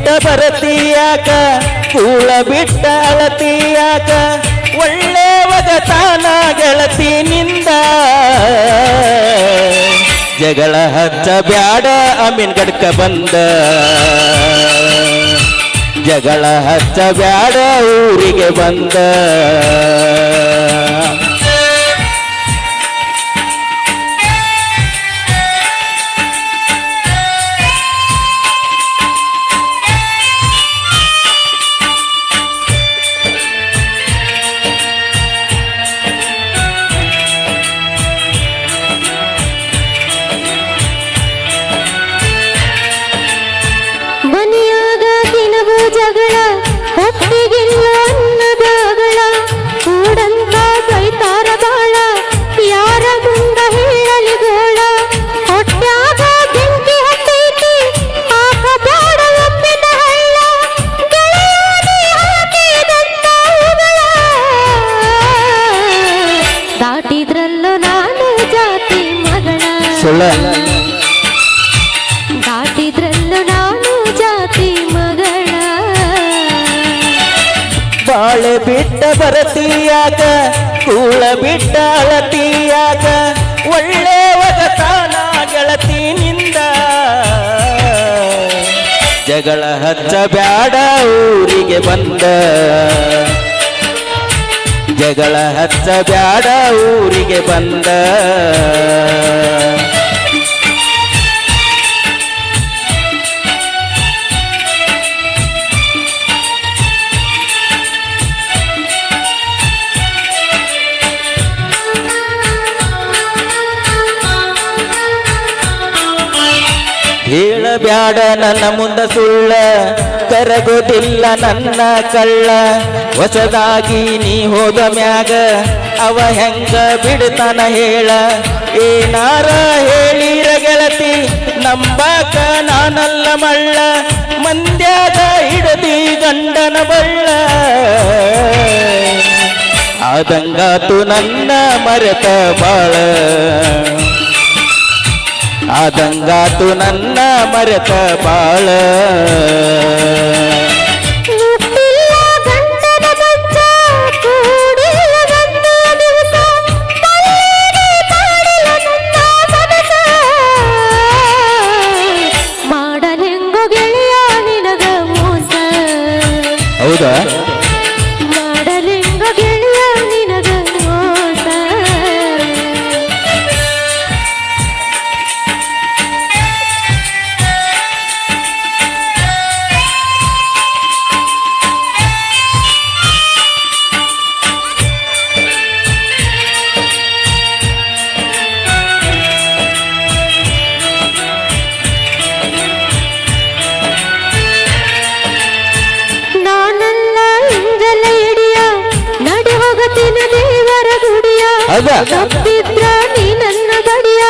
ಬಿಟ್ಟ ಬರತೀಯಾಕ ಕೂಳ ಬಿಟ್ಟ ಅಳತೀಯಾಕ ಒಳ್ಳೆ ಒಗತಾನ ಗೆಳತಿನಿಂದ ಜಗಳ ಹಚ್ಚ ಬ್ಯಾಡ ಅಮೀನ್ ಗಡ್ಕ ಬಂದ ಜಗಳ ಹಚ್ಚ ಬ್ಯಾಡ ಊರಿಗೆ ಬಂದ ದಾಟಿದ್ರಲ್ಲೂ ನಾನು ಜಾತಿ ಮಗಳ ಬಾಳೆ ಬಿಟ್ಟ ಬರತೀಯಾಕ ಕೂಳ ಬಿಟ್ಟ ಅಳತೀಯಾಕ ಒಳ್ಳೆ ಒಗತಾನ ಗೆಳತಿನಿಂದ ಜಗಳ ಹಚ್ಚ ಬ್ಯಾಡ ಊರಿಗೆ ಬಂದ ಜಗಳ ಹಚ್ಚ ಬ್ಯಾಡ ಊರಿಗೆ ಬಂದ ಹೇಳಬ್ಯಾಡ ನನ್ನ ಮುಂದ ಸುಳ್ಳ ಕರಗೋದಿಲ್ಲ ನನ್ನ ಕಳ್ಳ ಹೊಸದಾಗಿ ನೀ ಹೋದ ಮ್ಯಾಗ ಅವ ಹೆಂಗ ಬಿಡ್ತಾನ ಹೇಳ ಏನಾರ ಹೇಳಿರ ಗೆಳತಿ ನಂಬಾಕ ನಾನಲ್ಲ ಮಳ್ಳ ಮಂದ್ಯಾಗ ಹಿಡದಿ ಗಂಡನ ಬಳ್ಳ ಆದಂಗಾತು ನನ್ನ ಮರೆತ ಬಾಳ ಆದಂಗಾತು ನನ್ನ ಮರೆತ ಬಾಳ ಮಾಡಲೆಂಗೋ ಗೆಳೆಯ ನಿನಗ ಮೋಸ ಹೌದಾ ಮಾಡಲೆಂಗೋ ಗೆಳೆಯ ನಿನಗ ಮೋಸ ತಪ್ಪಿದ್ರ ನೀ ನನ್ನ ಬಡಿಯ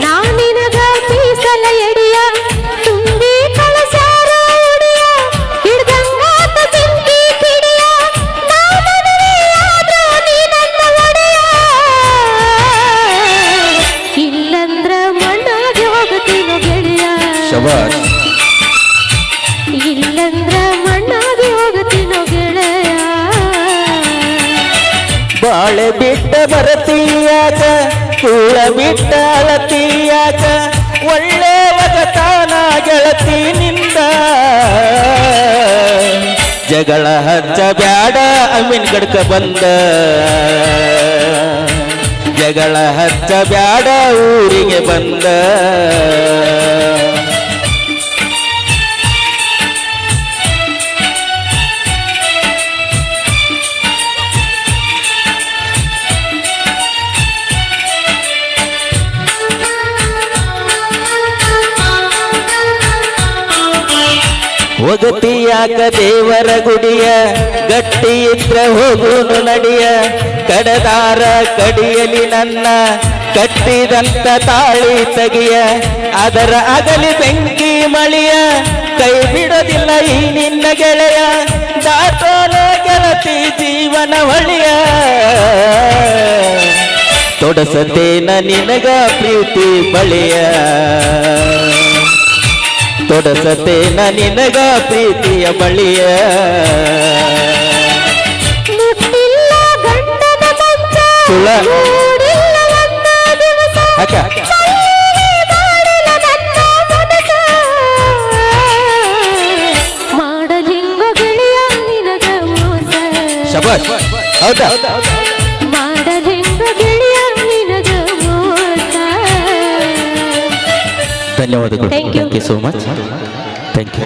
ನಾ ನಿನಗ ಮೀಸಲ ಎಡಿಯ ತುಂಬಿ ಕಳಸಾರ ಉಡಿಯ ಹಿಡ್ದಂಗಾತ ಬೆಂಕಿ ಕಿಡಿಯ ನಾ ಮದುವೆಯಾದ್ರ ನೀ ನನ್ನ ಒಡೆಯ ಇಲ್ಲಂದ್ರ ಮಣ್ಣಾಗಿ ಹೋಗುತ್ತೀನೋ ಗೆಳೆಯ ಇಲ್ಲಂದ್ರ ಮಣ್ಣಾಗಿ ಹೋಗುತ್ತೀನೋ ಗೆಳೆಯ ಬಾಳೆ ಬಿಟ್ಟ ಬರತೀಯಾಕ ಕೂಳ ಬಿಟ್ಟ ಅಳತೀಯಾಕ ಒಳ್ಳೆ ಒಗತಾನ ಗೆಳತಿನಿಂದ ಜಗಳ ಹಚ್ಚ ಬ್ಯಾಡ ಅಮೀನ್ ಗಡ್ಕ ಬಂದ ಜಗಳ ಹಚ್ಚ ಬ್ಯಾಡ ಊರಿಗೆ ಬಂದ ಹೋಗತಿಯಾಕ ದೇವರ ಗುಡಿಯ ಗಟ್ಟಿ ಇದ್ರ ಹೋಗುನು ನಡಿಯ ಕಡದಾರ ಕಡಿಯಲಿ ನನ್ನ ಕಟ್ಟಿದಂತ ತಾಳಿ ತಗಿಯ ಅದರ ಅಗಲಿ ಬೆಂಕಿ ಮಳಿಯ ಕೈ ಬಿಡೋದಿಲ್ಲ ಈ ನಿನ್ನ ಗೆಳೆಯ ದಾಟೋಲ ಗೆಳತಿ ಜೀವನ ಹೊಳಿಯ ತೊಡಸತೇನ ನಿನಗ ಪ್ರೀತಿ ಬಳಿಯ ತೊಡಸತೇನ ನಿನಗ ಪ್ರೀತಿಯ ಬಳಿಯ ಮುಟ್ಟಿಲ್ಲ ಗಂಡನ ಮಂಚ ಸುಳ್ಳ. ಕೂಡಿಲ್ಲ ನನ್ನ ದಿವಸ ಅಕ್ಕ ಮಾಡಿಲ್ಲ ನನ್ನ ಮನಸ ಮಾಡಲಿಂಗ ಗೆಳೆಯ ನಿನಗ ಮೋಸ ಶಬಾಷ್ ಹೌದಾ ಮಾಡಲಿಂಗ ಗೆಳೆಯ ನಿನಗ ಮೋಸ ಧನ್ಯವಾದಗಳು Thank you. Thank you so much thank you